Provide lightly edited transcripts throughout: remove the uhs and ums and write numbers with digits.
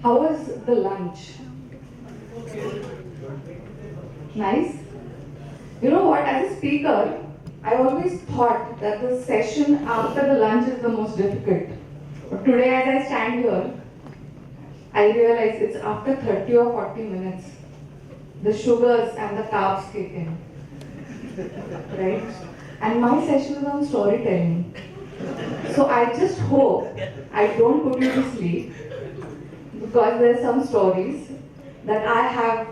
How was the lunch? Nice? You know what, as a speaker, I always thought that the session after the lunch is the most difficult. But today, as I stand here, I realize it's after 30 or 40 minutes. The sugars and the carbs kick in. Right? And my session is on storytelling. So I just hope I don't put you to sleep because there are some stories that I have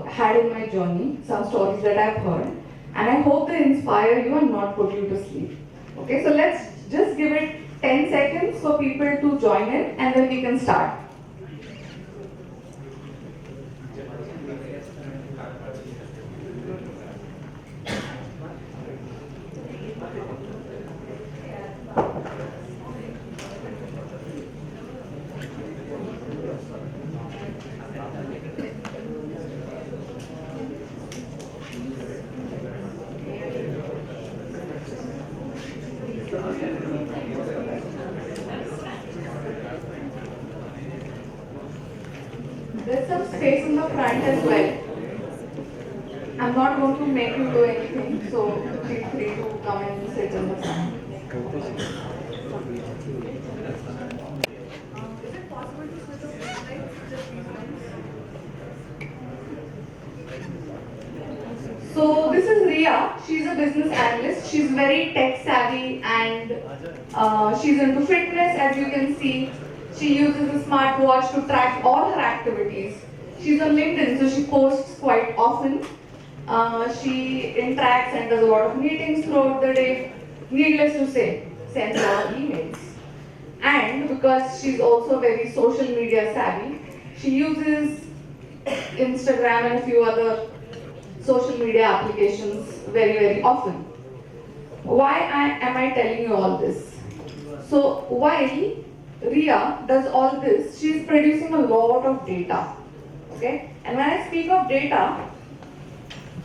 had in my journey, some stories that I've heard, and I hope they inspire you and not put you to sleep. Okay, so let's just give it 10 seconds for people to join in and then we can start. There's some space in the front as well. I'm not going to make you do anything, so feel free to come and sit in the front. Is it possible to switch off the lights? Just these ones? So this is Ria. She's a business analyst. She's very tech savvy and she's into fitness, as you can see. She uses a smartwatch to track all her activities. She's on LinkedIn, so she posts quite often. She interacts and does a lot of meetings throughout the day. Needless to say, sends a lot of emails. And because she's also very social media savvy, she uses Instagram and a few other social media applications very often. Why am I telling you all this? So while Ria does all this, she is producing a lot of data. Okay? And when I speak of data,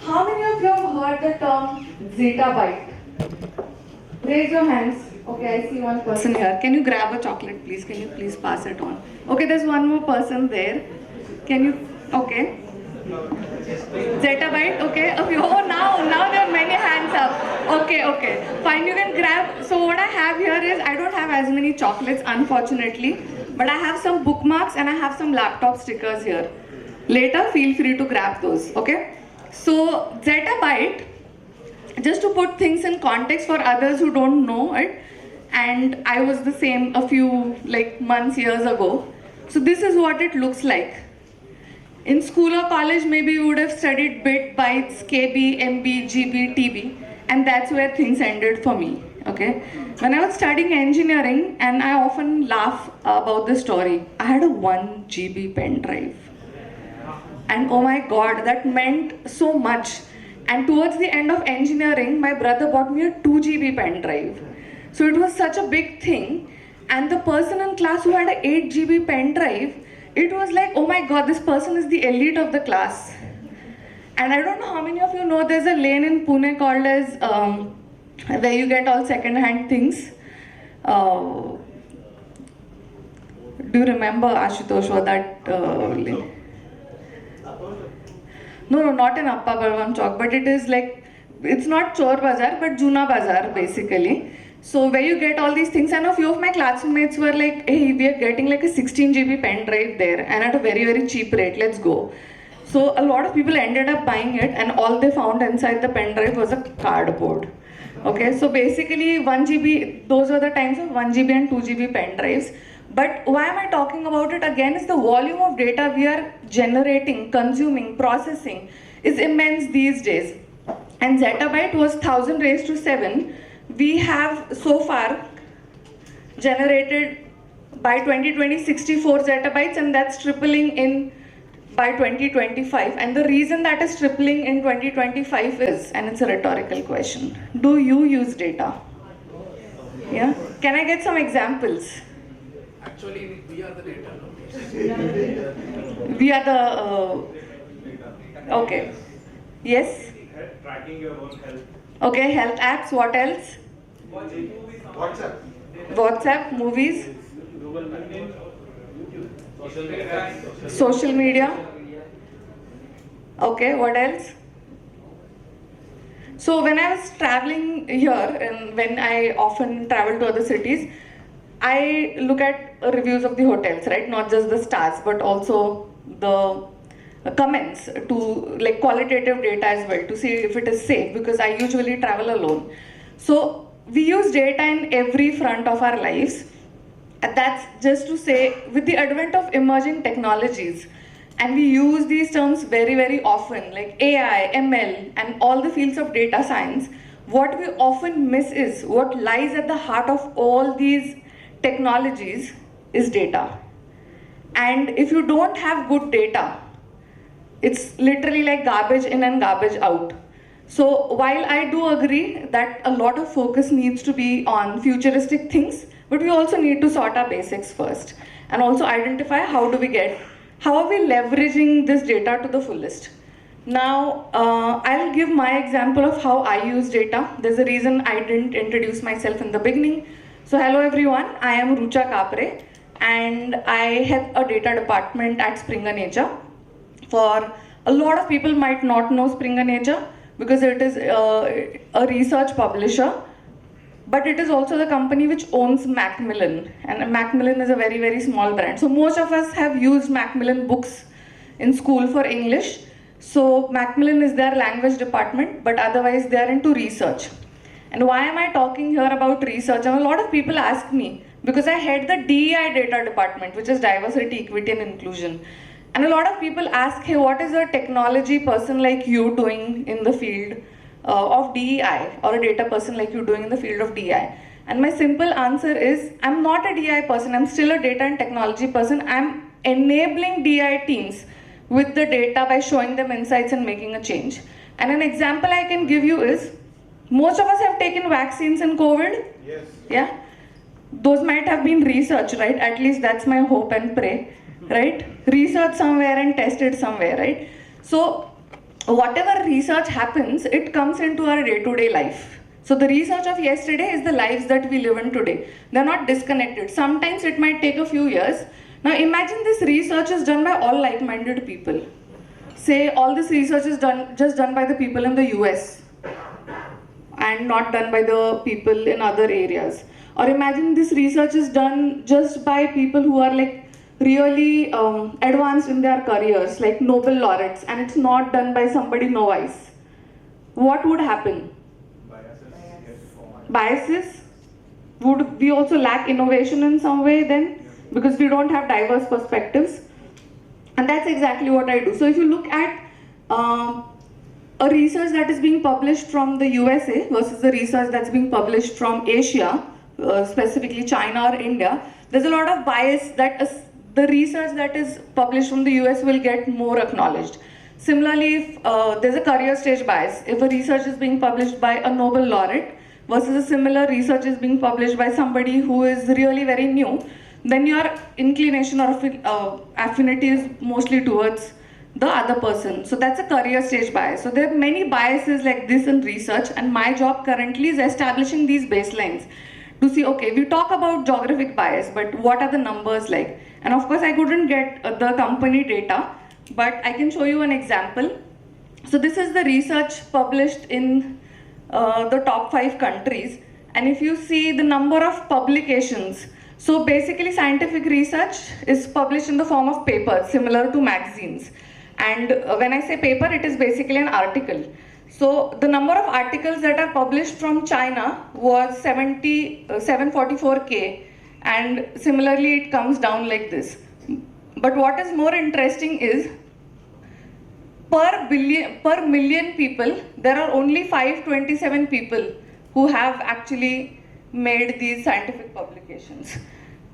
how many of you have heard the term zettabyte? Raise your hands. Okay, I see one person here. Can you grab a chocolate, please? Can you please pass it on? Okay, there's one more person there. Can you? Okay. Zettabyte, okay. Oh, now there are many hands up. Okay. Fine, you can grab. So what I have here is, I don't have as many chocolates, unfortunately, but I have some bookmarks and I have some laptop stickers here. Later, feel free to grab those, okay? So zettabyte, just to put things in context for others who don't know it, and I was the same a few months, years ago. So this is what it looks like. In school or college, maybe you would have studied bit, bytes, KB, MB, GB, TB, and that's where things ended for me, okay? When I was studying engineering, and I often laugh about this story, I had a 1 GB pen drive. And oh my God, that meant so much. And towards the end of engineering, my brother bought me a 2 GB pen drive. So it was such a big thing. And the person in class who had an 8 GB pen drive, it was like, oh my God, this person is the elite of the class. And I don't know how many of you know, there's a lane in Pune called as, where you get all second-hand things. Do you remember, Ashutosh, or that lane? No, not in Appa Balwan Chowk, but it is it's not Chor Bazaar, but Juna Bazaar, basically. So where you get all these things, and a few of my classmates were like, hey, we are getting a 16 GB pen drive there, and at a very cheap rate, let's go. So a lot of people ended up buying it, and all they found inside the pen drive was a cardboard. Okay, so basically 1 GB, those were the times of 1 GB and 2 GB pen drives. But why am I talking about it again is the volume of data we are generating, consuming, processing is immense these days. And zettabyte was 1000 raised to 7. We have so far generated by 2020 64 zettabytes, and that's tripling in by 2025. And the reason that is tripling in 2025 is, and it's a rhetorical question, do you use data? Yeah? Can I get some examples? Actually, we are the data. We are the, okay. Yes? Tracking your own health. Okay, health apps, what else? WhatsApp. WhatsApp, movies? Google Social media. Okay, what else? So when I was traveling here and when I often travel to other cities, I look at reviews of the hotels, right? Not just the stars, but also the comments to like qualitative data as well to see if it is safe because I usually travel alone. So we use data in every front of our lives. And that's just to say, with the advent of emerging technologies, and we use these terms very, very often, like AI, ML, and all the fields of data science, what we often miss is what lies at the heart of all these technologies is data. And if you don't have good data, it's literally like garbage in and garbage out. So while I do agree that a lot of focus needs to be on futuristic things, but we also need to sort our basics first and also identify how are we leveraging this data to the fullest. Now, I'll give my example of how I use data. There's a reason I didn't introduce myself in the beginning. So hello everyone, I am Rucha Kapre and I head a data department at Springer Nature. For a lot of people might not know Springer Nature because it is a research publisher, but it is also the company which owns Macmillan, and Macmillan is a very, very small brand. So most of us have used Macmillan books in school for English. So Macmillan is their language department, but otherwise they are into research. And why am I talking here about research? And a lot of people ask me, because I head the DEI data department, which is diversity, equity and inclusion. And a lot of people ask, hey, what is a technology person like you doing in the field of DEI, or a data person like you doing in the field of DEI? And my simple answer is, I'm not a DEI person, I'm still a data and technology person. I'm enabling DEI teams with the data by showing them insights and making a change. And an example I can give you is, most of us have taken vaccines in COVID. Yes. Yeah? Those might have been research, right? At least that's my hope and pray, right? Research somewhere and tested somewhere, right? So whatever research happens, it comes into our day-to-day life. So the research of yesterday is the lives that we live in today. They're not disconnected. Sometimes it might take a few years. Now imagine this research is done by all like-minded people. Say all this research is just done by the people in the US and not done by the people in other areas. Or imagine this research is done just by people who are like really advanced in their careers, like Nobel laureates, and it's not done by somebody novice. What would happen? Biases? Would we also lack innovation in some way then? Because we don't have diverse perspectives. And that's exactly what I do. So if you look at a research that is being published from the USA versus the research that's being published from Asia, specifically China or India, there's a lot of bias that the research that is published from the US will get more acknowledged. Similarly, if there's a career stage bias, if a research is being published by a Nobel laureate versus a similar research is being published by somebody who is really very new, then your inclination or affinity is mostly towards the other person. So that's a career stage bias. So there are many biases like this in research, and my job currently is establishing these baselines to see, okay, we talk about geographic bias, but what are the numbers like? And of course, I couldn't get the company data, but I can show you an example. So this is the research published in the top 5 countries. And if you see the number of publications, so basically scientific research is published in the form of papers, similar to magazines. And when I say paper, it is basically an article. So the number of articles that are published from China was 744K, and similarly it comes down like this. But what is more interesting is, per million people, there are only 527 people who have actually made these scientific publications.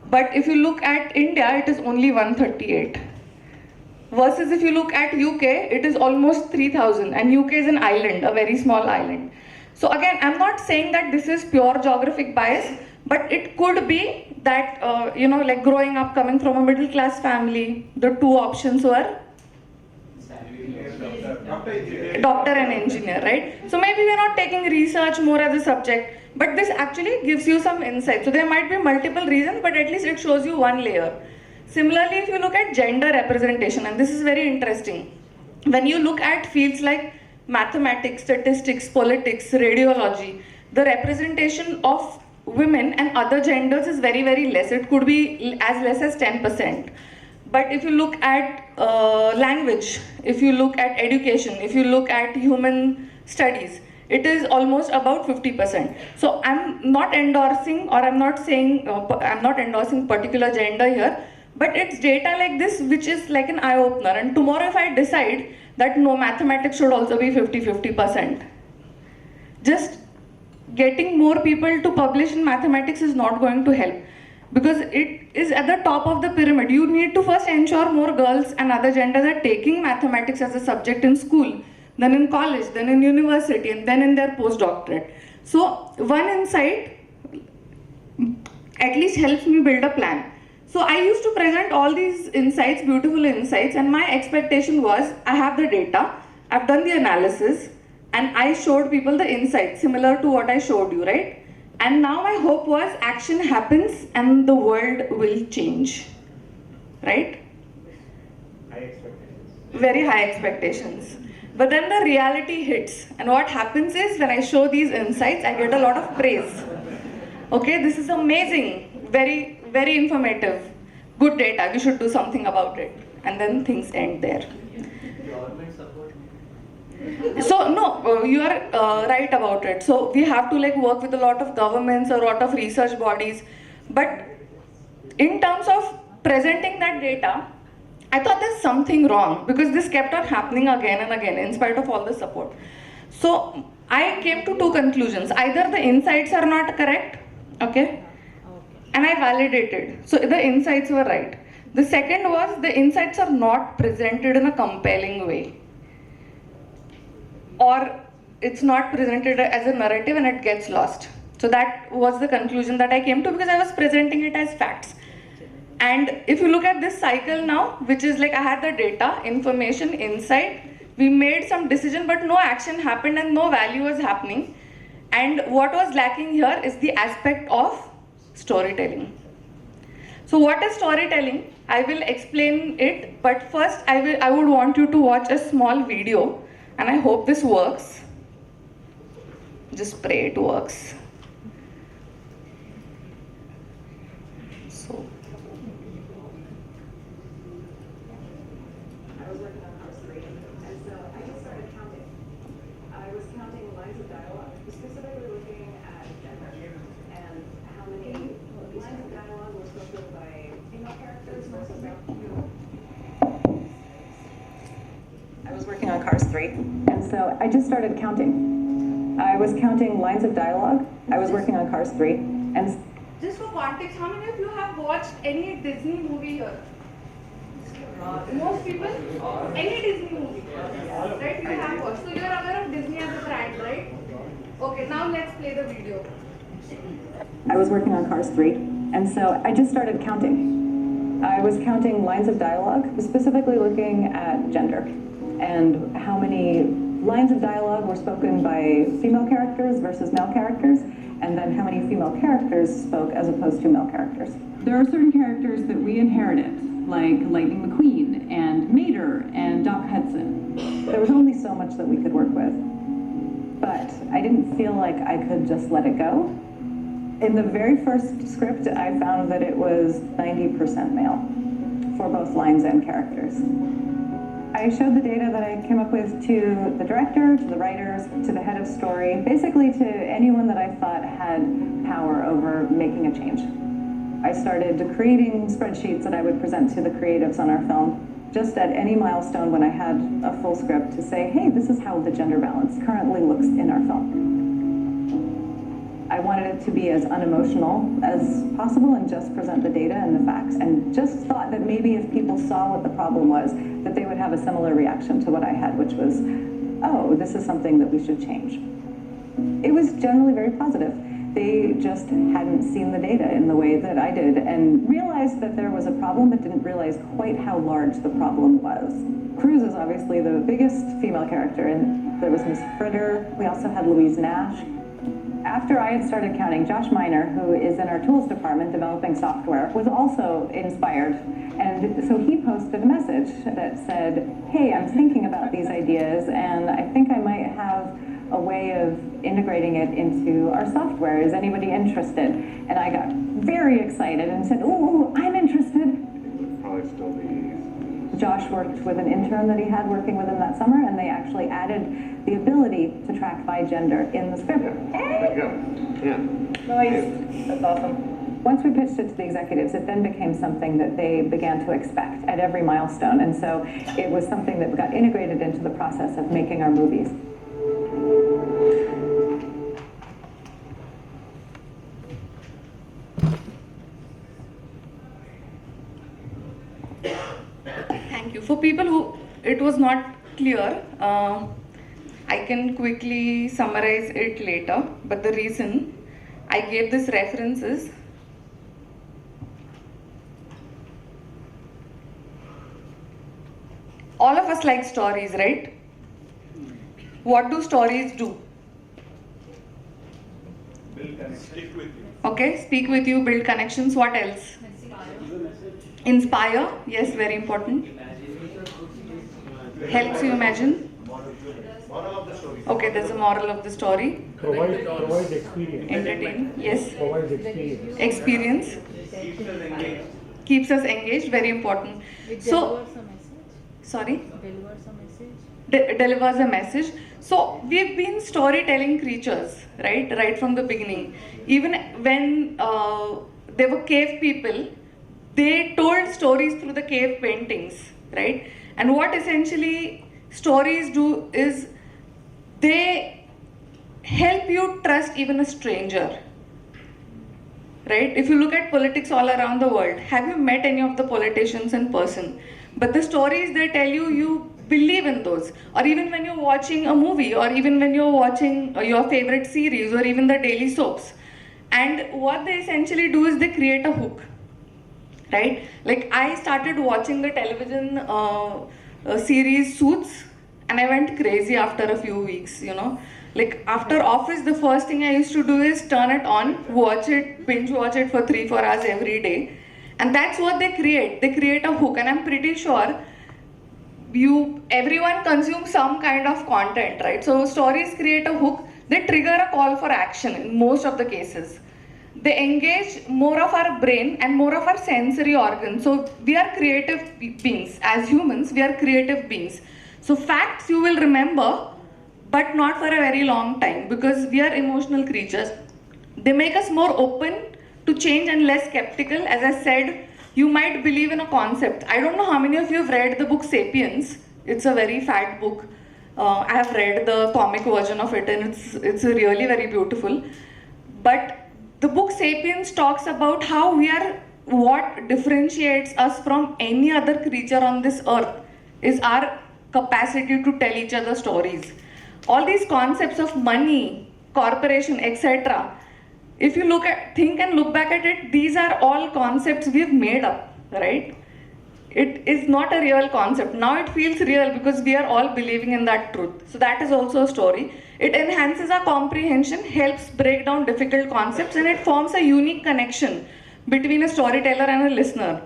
But if you look at India, it is only 138. Versus if you look at UK, it is almost 3,000, and UK is an island, a very small island. So again, I'm not saying that this is pure geographic bias, but it could be that, like growing up, coming from a middle class family, the two options were doctor and engineer, right? So maybe we're not taking research more as a subject, but this actually gives you some insight. So there might be multiple reasons, but at least it shows you one layer. Similarly, if you look at gender representation, and this is very interesting, when you look at fields like mathematics, statistics, politics, radiology, the representation of women and other genders is very, very less. It could be as less as 10%. But if you look at language, if you look at education, if you look at human studies, it is almost about 50%. So I'm not endorsing, or I'm not saying, I'm not endorsing particular gender here, but it's data like this which is like an eye-opener. And tomorrow if I decide that no, mathematics should also be 50-50%, just getting more people to publish in mathematics is not going to help, because it is at the top of the pyramid. You need to first ensure more girls and other genders are taking mathematics as a subject in school, then in college, then in university, and then in their postdoctorate. So one insight at least helps me build a plan. So I used to present all these insights, beautiful insights, and my expectation was, I have the data, I've done the analysis, and I showed people the insights similar to what I showed you, right? And now my hope was action happens and the world will change, right? High expectations. Very high expectations. But then the reality hits, and what happens is when I show these insights, I get a lot of praise. Okay, this is amazing, very, very informative, good data, we should do something about it. And then things end there. Government support. So no, you are right about it. So we have to like work with a lot of governments, a lot of research bodies. But in terms of presenting that data, I thought there's something wrong, because this kept on happening again and again in spite of all the support. So I came to two conclusions. Either the insights are not correct, okay? And I validated. So the insights were right. The second was the insights are not presented in a compelling way, or it's not presented as a narrative and it gets lost. So that was the conclusion that I came to, because I was presenting it as facts. And if you look at this cycle now, which is like I had the data, information, insight, we made some decision, but no action happened and no value was happening. And what was lacking here is the aspect of storytelling. So what is storytelling? I will explain it, but first I would want you to watch a small video, and I hope this works. Just pray it works. So I was working on Cars 3, and so I just started counting. I was counting lines of dialogue, specifically looking at gender, and how many lines of dialogue were spoken by female characters versus male. I was working on Cars 3, and so I just started counting. I was counting lines of dialogue. I was working on Cars 3, and just for context, how many of you have watched any Disney movie here? Most people? Any Disney movie? Right? You have watched. So you are aware of Disney as a brand, right? Okay, now let's play the video. I was working on Cars 3, and so I just started counting. I was counting lines of dialogue, specifically looking at gender, and how many lines of dialogue were spoken by female characters versus male characters, and then how many female characters spoke as opposed to male characters. There are certain characters that we inherited, like Lightning McQueen and Mater and Doc Hudson. There was only so much that we could work with, but I didn't feel like I could just let it go. In the very first script, I found that it was 90% male for both lines and characters. I showed the data that I came up with to the director, to the writers, to the head of story, basically to anyone that I thought had power over making a change. I started creating spreadsheets that I would present to the creatives on our film, just at any milestone when I had a full script, to say, hey, this is how the gender balance currently looks in our film. I wanted it to be as unemotional as possible and just present the data and the facts, and just thought that maybe if people saw what the problem was, that they would have a similar reaction to what I had, which was, oh, this is something that we should change. It was generally very positive. They just hadn't seen the data in the way that I did and realized that there was a problem, but didn't realize quite how large the problem was. Cruz is obviously the biggest female character, and there was Miss Fritter. We also had Louise Nash. After after I had started counting, Josh Miner, who is in our tools department developing software, was also inspired. And so he posted a message that said, hey, I'm thinking about these ideas and I think I might have a way of integrating it into our software. Is anybody interested? And I got very excited and said, ooh, I'm interested. It would probably still be. Josh worked with an intern that he had working with him that summer, and they actually added the ability to track by gender in the script. There you go. Yeah. Nice. That's awesome. Once we pitched it to the executives, it then became something that they began to expect at every milestone. And so it was something that got integrated into the process of making our movies. Thank you. For people who it was not clear, I can quickly summarize it later, but the reason I gave this reference is all of us like stories, right? What do stories do? Stick with you. Okay, speak with you, build connections. What else? Inspire, yes, very important. Helps you imagine. Moral of the story. Okay, there's a moral of the story. Provides experience. Entertain, yes. Provides experience. Experience Keeps us engaged. keeps us engaged, very important. So, delivers a message. sorry, Delivers a message. delivers a message. So, we've been storytelling creatures, right? Right from the beginning. Even when they were cave people, they told stories through the cave paintings, right? And what essentially stories do is they help you trust even a stranger, right? If you look at politics all around the world, have you met any of the politicians in person? But the stories they tell you, you believe in those. Or even when you're watching a movie, or even when you're watching your favorite series, or even the daily soaps. And what they essentially do is they create a hook, right? Like I started watching the television series Suits, and I went crazy after a few weeks, you know. Like after office, the first thing I used to do is turn it on, watch it, binge watch it for 3-4 hours every day. And that's what they create. They create a hook, and I'm pretty sure everyone consumes some kind of content, right? So stories create a hook. They trigger a call for action in most of the cases. They engage more of our brain and more of our sensory organs. So we are creative beings. As humans, we are creative beings. So facts you will remember, but not for a very long time, because we are emotional creatures. They make us more open to change and less skeptical. As I said, you might believe in a concept. I don't know how many of you have read the book Sapiens. It's a very fat book. I have read the comic version of it, and it's really very beautiful. But the book Sapiens talks about how what differentiates us from any other creature on this earth is our capacity to tell each other stories. All these concepts of money, corporation, etc. If you think and look back at it, these are all concepts we've made up, right? It is not a real concept. Now it feels real because we are all believing in that truth. So that is also a story. It enhances our comprehension, helps break down difficult concepts, and it forms a unique connection between a storyteller and a listener.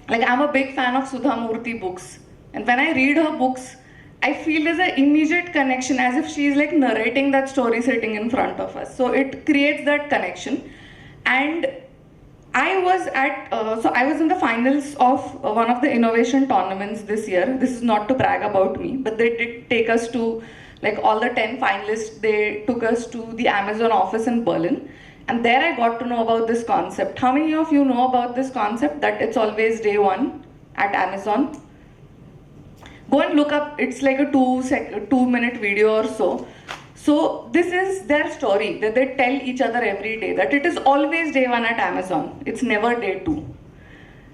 Like I'm a big fan of Sudha Murthy books. And when I read her books, I feel there's an immediate connection, as if she's like narrating that story sitting in front of us. So it creates that connection. And I was in the finals of one of the innovation tournaments this year. This is not to brag about me, but they did take us to, like all the 10 finalists, they took us to the Amazon office in Berlin. And there I got to know about this concept. How many of you know about this concept, that it's always day one at Amazon? Go and look up, it's like a 2-minute video or so. So this is their story that they tell each other every day, that it is always day one at Amazon. It's never day two.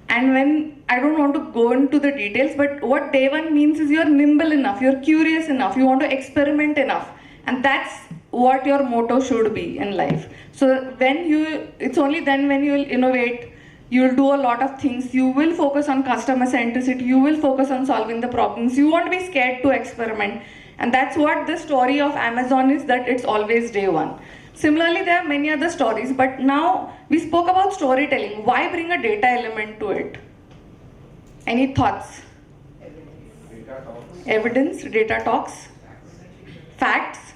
And I don't want to go into the details, but what day one means is you're nimble enough, you're curious enough, you want to experiment enough. And that's what your motto should be in life. So it's only then when you'll innovate, you'll do a lot of things, you will focus on customer centricity, you will focus on solving the problems, you won't be scared to experiment. And that's what the story of Amazon is, that it's always day one. Similarly, there are many other stories, but now we spoke about storytelling. Why bring a data element to it? Any thoughts? Evidence, data talks, facts.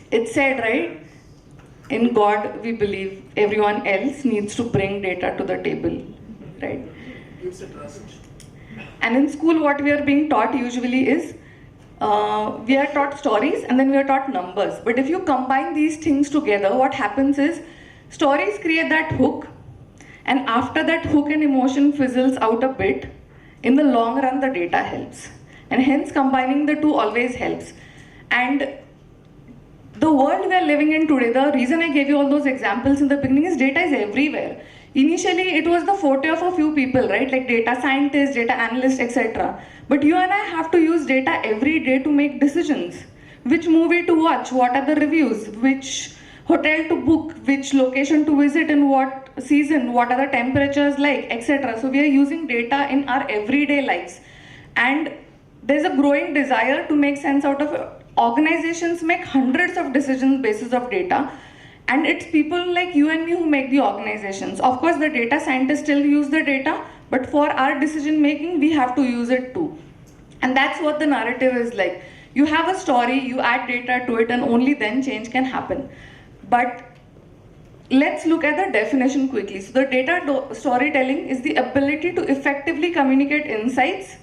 It's said, right? In God we believe, everyone else needs to bring data to the table, right? Gives a trust. And in school, what we are being taught usually is we are taught stories and then we are taught numbers. But if you combine these things together, what happens is stories create that hook, and after that hook and emotion fizzles out a bit, in the long run, the data helps. And hence, combining the two always helps. And the world we are living in today, the reason I gave you all those examples in the beginning is data is everywhere. Initially, it was the forte of a few people, right? Like data scientists, data analysts, etc. But you and I have to use data every day to make decisions. Which movie to watch, what are the reviews, which hotel to book, which location to visit in what season, what are the temperatures like, etc. So we are using data in our everyday lives. And there's a growing desire to make sense out of it. Organizations make hundreds of decisions basis of data, and it's people like you and me who make the organizations. Of course, the data scientists still use the data, but for our decision making, we have to use it too. And that's what the narrative is like. You have a story, you add data to it, and only then change can happen. But let's look at the definition quickly. So the data storytelling is the ability to effectively communicate insights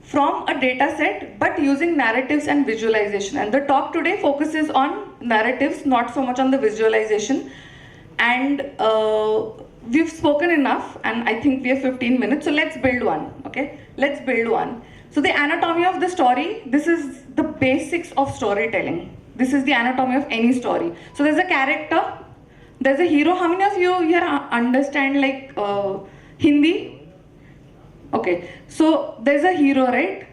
from a data set, but using narratives and visualization. And the talk today focuses on narratives, not so much on the visualization. And we've spoken enough, and I think we have 15 minutes, so let's build one, okay? Let's build one. So the anatomy of the story, this is the basics of storytelling. This is the anatomy of any story. So there's a character, there's a hero. How many of you here understand like Hindi? Okay, so there's a hero, right?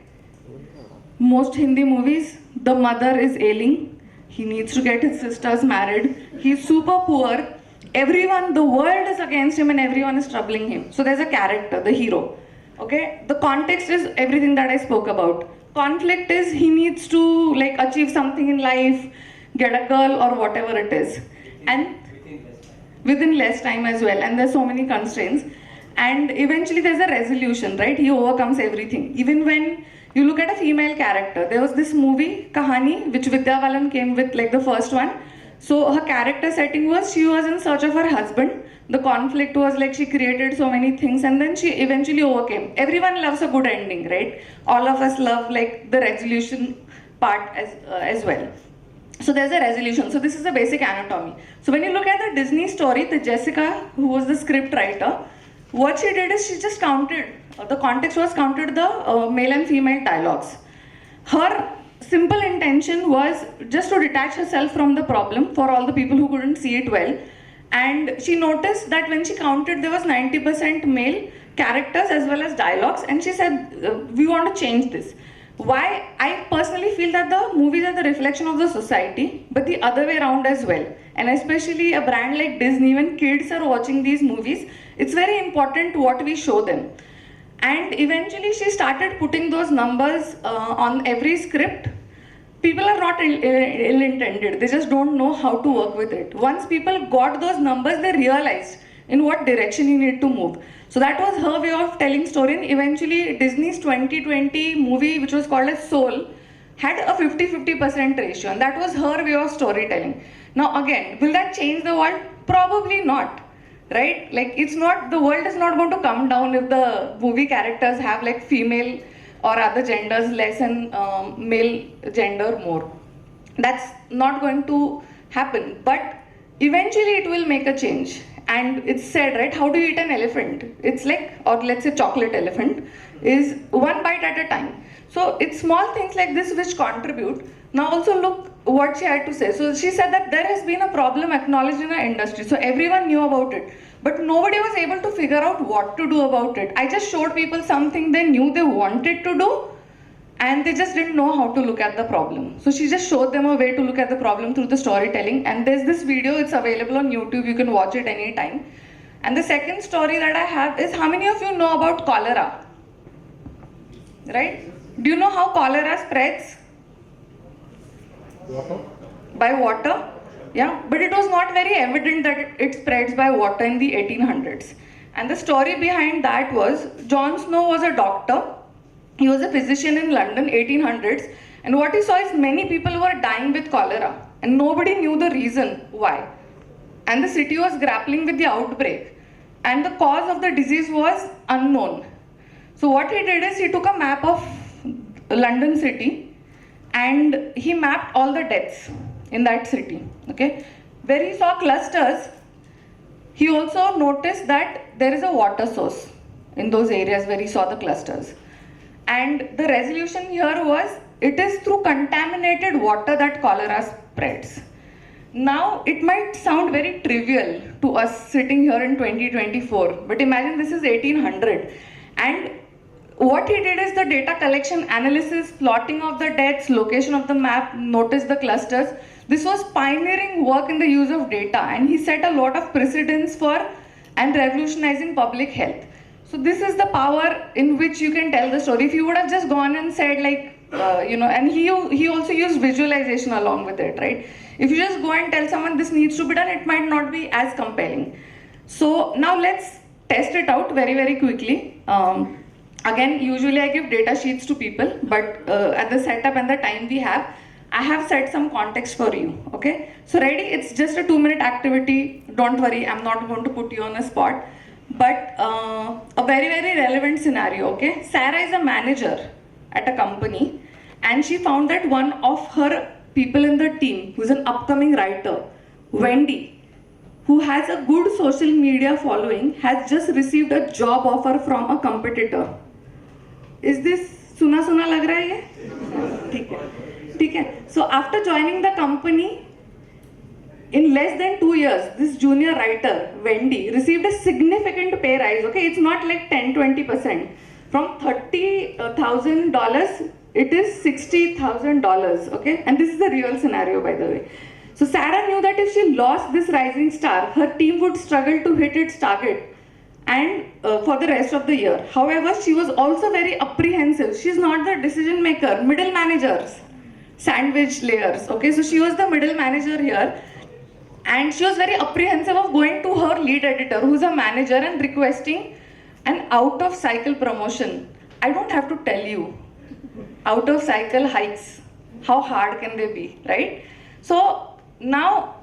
Most Hindi movies, the mother is ailing. He needs to get his sisters married. He's super poor. Everyone, the world is against him and everyone is troubling him. So there's a character, the hero. Okay, the context is everything that I spoke about. Conflict is he needs to like achieve something in life, get a girl or whatever it is. And within less time as well. And there's so many constraints. And eventually there's a resolution, right? He overcomes everything. Even when you look at a female character, there was this movie, Kahani, which Vidya Balan came with, like the first one. So her character setting was, she was in search of her husband. The conflict was like she created so many things and then she eventually overcame. Everyone loves a good ending, right? All of us love like the resolution part as well. So there's a resolution. So this is the basic anatomy. So when you look at the Disney story, the Jessica, who was the script writer, what she did is she just counted, the context was counted the male and female dialogues. Her simple intention was just to detach herself from the problem for all the people who couldn't see it well. And she noticed that when she counted, there was 90% male characters as well as dialogues. And she said, we want to change this. Why? I personally feel that the movies are the reflection of the society, but the other way around as well. And especially a brand like Disney, when kids are watching these movies, it's very important what we show them. And eventually she started putting those numbers on every script. People are not ill-intended, they just don't know how to work with it. Once people got those numbers, they realized in what direction you need to move. So that was her way of telling story. And eventually Disney's 2020 movie, which was called as Soul, had a 50-50% ratio, and that was her way of storytelling. Now again, will that change the world? Probably not, right? Like it's not, the world is not going to come down if the movie characters have like female or other genders less and male gender more. That's not going to happen, but eventually it will make a change. And it's said, right, how do you eat an elephant? It's like, or let's say chocolate elephant, is one bite at a time. So it's small things like this which contribute. Now also look what she had to say. So she said that there has been a problem acknowledged in our industry. So everyone knew about it, but nobody was able to figure out what to do about it. I just showed people something they knew they wanted to do, and they just didn't know how to look at the problem. So she just showed them a way to look at the problem through the storytelling. And there's this video, it's available on YouTube, you can watch it anytime. And the second story that I have is, how many of you know about cholera? Right? Do you know how cholera spreads? Water? By water. Yeah, but it was not very evident that it spreads by water in the 1800s. And the story behind that was John Snow was a doctor. He was a physician in London, 1800s, and what he saw is many people were dying with cholera, and nobody knew the reason why. And the city was grappling with the outbreak, and the cause of the disease was unknown. So what he did is he took a map of London city and he mapped all the deaths in that city. Okay, where he saw clusters, he also noticed that there is a water source in those areas where he saw the clusters. And the resolution here was, it is through contaminated water that cholera spreads. Now, it might sound very trivial to us sitting here in 2024, but imagine this is 1800. And what he did is the data collection, analysis, plotting of the deaths, location of the map, notice the clusters. This was pioneering work in the use of data, and he set a lot of precedents for and revolutionizing public health. So this is the power in which you can tell the story. If you would have just gone and said like, and he also used visualization along with it, right? If you just go and tell someone this needs to be done, it might not be as compelling. So now let's test it out very, very quickly. Again, usually I give data sheets to people, but at the setup and the time we have, I have set some context for you, okay? So ready? It's just a 2-minute activity. Don't worry, I'm not going to put you on a spot. But a very, very relevant scenario, okay? Sarah is a manager at a company, and she found that one of her people in the team, who's an upcoming writer, Wendy, who has a good social media following, has just received a job offer from a competitor. Is this suna lag raha hai ye? ठीक है, ठीक है. So after joining the company, in less than 2 years, this junior writer, Wendy, received a significant pay rise. Okay, it's not like 10-20%. From $30,000, it is $60,000. Okay, and this is the real scenario, by the way. So Sarah knew that if she lost this rising star, her team would struggle to hit its target and for the rest of the year. However, she was also very apprehensive. She's not the decision maker, middle managers, sandwich layers. Okay, so she was the middle manager here. And she was very apprehensive of going to her lead editor, who's a manager, and requesting an out-of-cycle promotion. I don't have to tell you, out-of-cycle hikes, how hard can they be, right? So now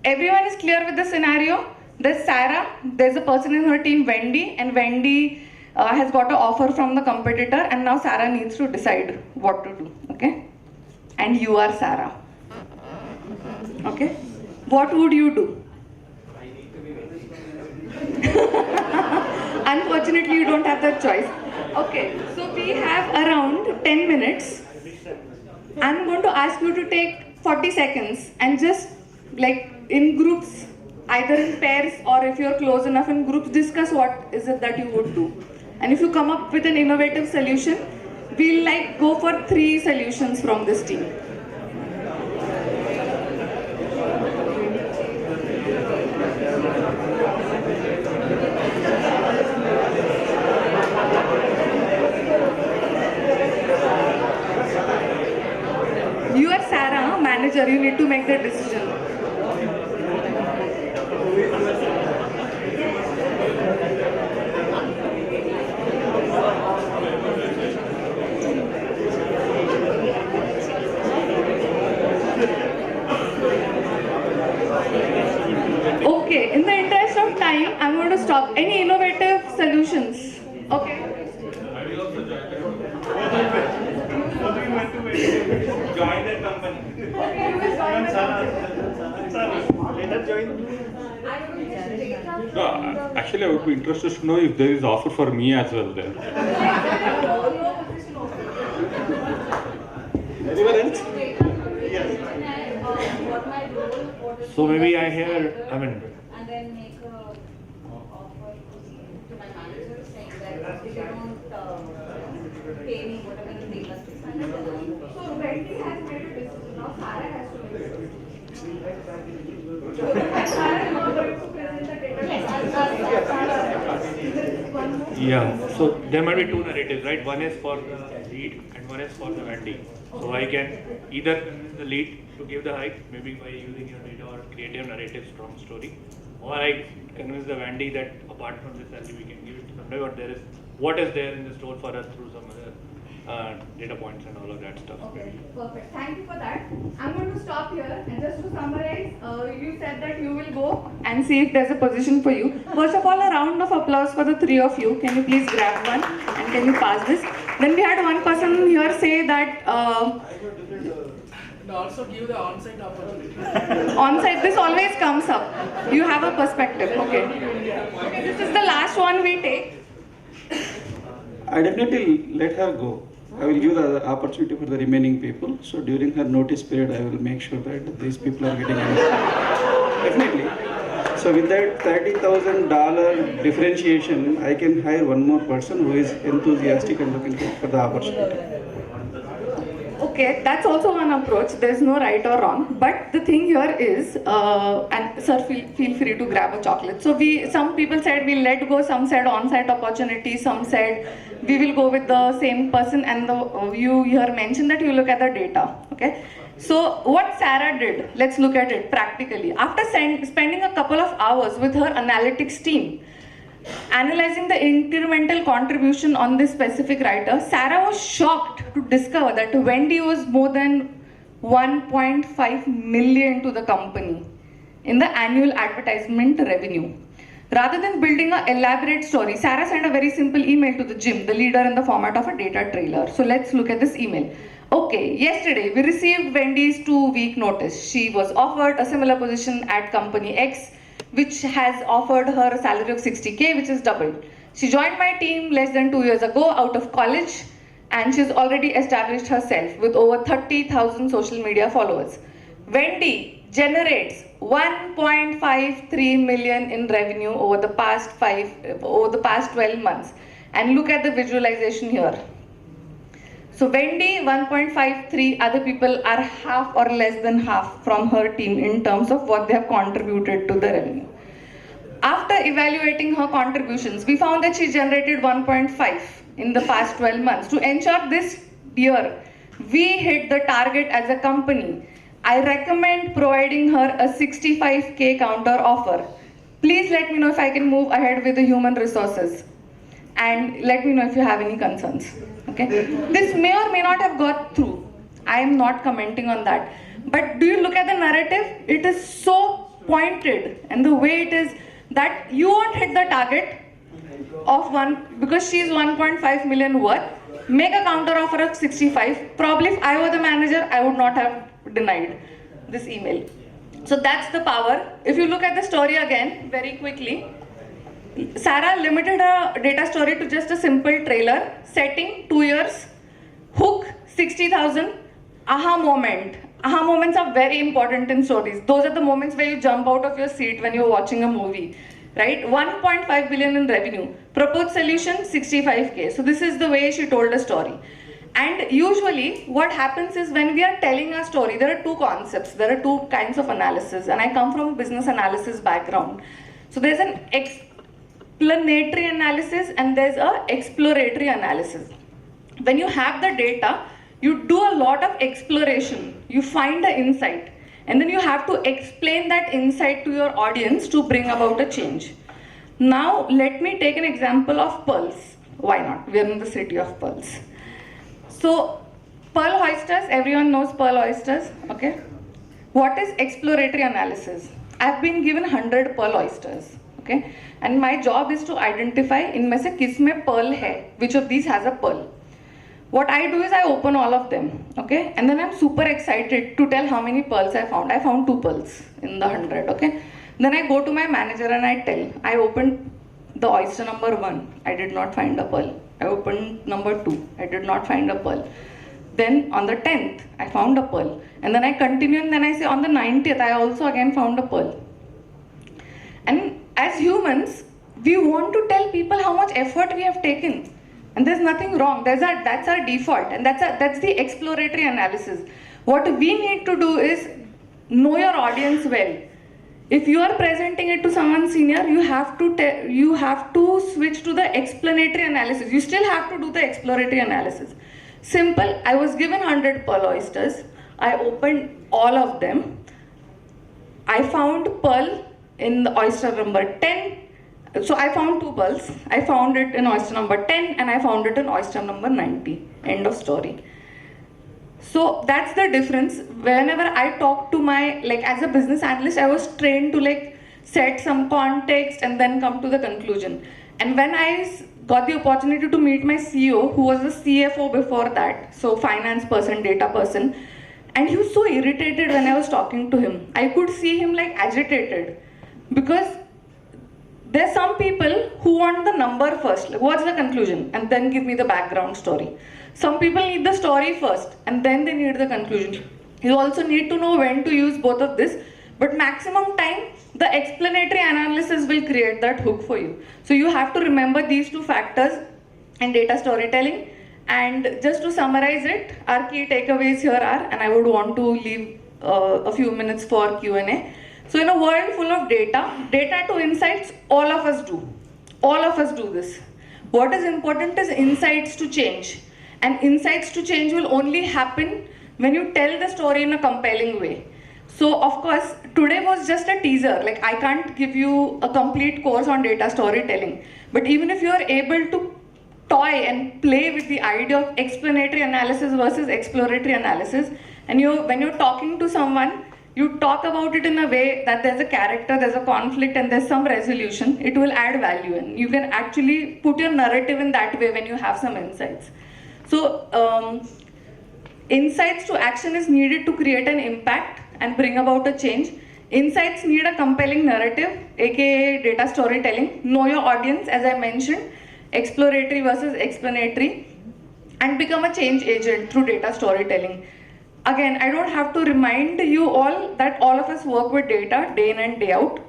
everyone is clear with the scenario. There's Sarah, there's a person in her team, Wendy, and Wendy has got an offer from the competitor, and now Sarah needs to decide what to do, okay? And you are Sarah, okay? What would you do? Unfortunately, you don't have that choice. Okay, so we have around 10 minutes. I'm going to ask you to take 40 seconds and just like in groups, either in pairs or if you're close enough in groups, discuss what is it that you would do. And if you come up with an innovative solution, we'll like go for 3 solutions from this team. You are Sarah, manager, you need to make the decision. Okay, in the interest of time, I'm going to stop. Any innovative solutions? Okay. I will also join the company. Join the company. Okay, you will join the company. Later join. No, actually, I would be interested to know if there is offer for me as well there. Anyone else? So maybe I hear, I mean, And then make a offer to my manager saying that if you don't pay me whatever the pay must be. So Wendy has made a decision. Now Sarah has to make a decision. Sarah is not going to present the data. yeah. So there might be 2 narratives, right? One is for the lead and one is for the vending. So I can either convince the lead to give the hike, maybe by using your data or creative, narrative, strong story, or I convince the Wendy that apart from this salary we can give it to somebody, or there is what is there in the store for us through some other data points and all of that stuff. Okay, perfect. Thank you for that. I'm going to stop here and just to summarize, you said that you will go and see if there's a position for you. First of all, a round of applause for the three of you. Can you please grab one and can you pass this? Then we had one person here say that And also give the on-site opportunity. on-site, this always comes up. You have a perspective. Okay. Okay, this is the last one we take. I definitely let her go. I will give the opportunity for the remaining people. So during her notice period, I will make sure that these people are getting definitely. So with that $30,000 differentiation, I can hire one more person who is enthusiastic and looking for the opportunity. Okay, that's also one approach. There's no right or wrong. But the thing here is, and sir, feel free to grab a chocolate. So some people said we'll let go, some said on-site opportunity, some said we will go with the same person, and you here mentioned that you look at the data. Okay. So what Sarah did, let's look at it practically. After spending a couple of hours with her analytics team, analyzing the incremental contribution on this specific writer, Sarah was shocked to discover that Wendy was more than 1.5 million to the company in the annual advertisement revenue. Rather than building an elaborate story, Sarah sent a very simple email to the gym, the leader, in the format of a data trailer. So let's look at this email. Okay, yesterday we received Wendy's 2-week notice. She was offered a similar position at company X, which has offered her a salary of 60K, which is doubled. She joined my team less than 2 years ago out of college, and she's already established herself with over 30,000 social media followers. Wendy generates 1.53 million in revenue over the past 12 months. And look at the visualization here. So Wendy 1.53, other people are half or less than half from her team in terms of what they have contributed to the revenue. After evaluating her contributions, we found that she generated 1.5 in the past 12 months. To ensure this year we hit the target as a company, I recommend providing her a 65K counter offer. Please let me know if I can move ahead with the human resources, and let me know if you have any concerns. Okay, this may or may not have got through. I am not commenting on that. But do you look at the narrative? It is so pointed, and the way it is that you won't hit the target of one because she is 1.5 million worth. Make a counter offer of 65. Probably if I were the manager, I would not have denied this email. So that's the power. If you look at the story again very quickly, Sarah limited her data story to just a simple trailer, setting 2 years, hook 60,000, aha moment. Aha moments are very important in stories. Those are the moments where you jump out of your seat when you're watching a movie, right? 1.5 billion in revenue, proposed solution 65K. So this is the way she told a story. And usually what happens is when we are telling a story, there are two concepts, there are two kinds of analysis, and I come from a business analysis background. So there's an explanatory analysis and there's a exploratory analysis. When you have the data, you do a lot of exploration, you find the insight, and then you have to explain that insight to your audience to bring about a change. Now let me take an example of pearls. Why not? We are in the city of pearls. So pearl oysters, everyone knows pearl oysters, okay? What is exploratory analysis? I've been given 100 pearl oysters, okay? And my job is to identify इनमें से किस में pearl है, which of these has a pearl. What I do is I open all of them, okay? And then I'm super excited to tell how many pearls I found. I found 2 pearls in the 100, okay? Then I go to my manager and I tell, I opened the oyster number 1, I did not find a pearl. I opened number 2, I did not find a pearl. Then on the 10th, I found a pearl. And then I continue and then I say on the 90th, I also again found a pearl. And as humans, we want to tell people how much effort we have taken. And there's nothing wrong. That's our default. And that's the exploratory analysis. What we need to do is know your audience well. If you are presenting it to someone senior, you have to switch to the explanatory analysis. You still have to do the exploratory analysis. Simple. I was given 100 pearl oysters. I opened all of them. I found pearl in the oyster number 10. So I found 2 pearls. I found it in oyster number 10 and I found it in oyster number 90. End of story. So that's the difference. Whenever I talk to my, like as a business analyst, I was trained to like set some context and then come to the conclusion. And when I got the opportunity to meet my CEO, who was the CFO before that, so finance person, data person, and he was so irritated when I was talking to him. I could see him like agitated because there's some people who want the number first, like what's the conclusion, and then give me the background story. Some people need the story first, and then they need the conclusion. You also need to know when to use both of this, but maximum time, the explanatory analysis will create that hook for you. So you have to remember these 2 factors in data storytelling. And just to summarize it, our key takeaways here are, and I would want to leave a few minutes for Q&A. So in a world full of data to insights, all of us do. All of us do this. What is important is insights to change. And insights to change will only happen when you tell the story in a compelling way. So of course, today was just a teaser. Like I can't give you a complete course on data storytelling. But even if you are able to toy and play with the idea of explanatory analysis versus exploratory analysis, and when you're talking to someone, you talk about it in a way that there's a character, there's a conflict, and there's some resolution, it will add value. And you can actually put your narrative in that way when you have some insights. So insights to action is needed to create an impact and bring about a change. Insights need a compelling narrative, aka data storytelling. Know your audience, as I mentioned, exploratory versus explanatory, and become a change agent through data storytelling. Again, I don't have to remind you all that all of us work with data day in and day out.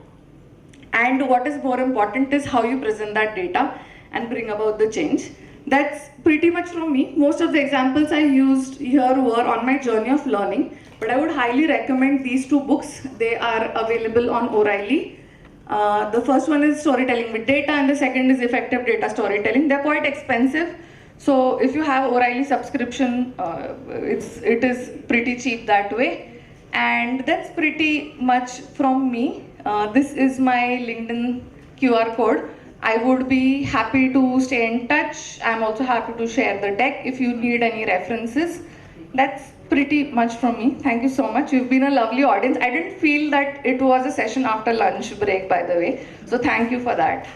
And what is more important is how you present that data and bring about the change. That's pretty much from me. Most of the examples I used here were on my journey of learning, but I would highly recommend these 2 books. They are available on O'Reilly. The first one is Storytelling with Data, and the second is Effective Data Storytelling. They're quite expensive. So if you have O'Reilly subscription, it is pretty cheap that way. And that's pretty much from me. This is my LinkedIn QR code. I would be happy to stay in touch. I'm also happy to share the deck if you need any references. That's pretty much from me. Thank you so much. You've been a lovely audience. I didn't feel that it was a session after lunch break, by the way. So thank you for that.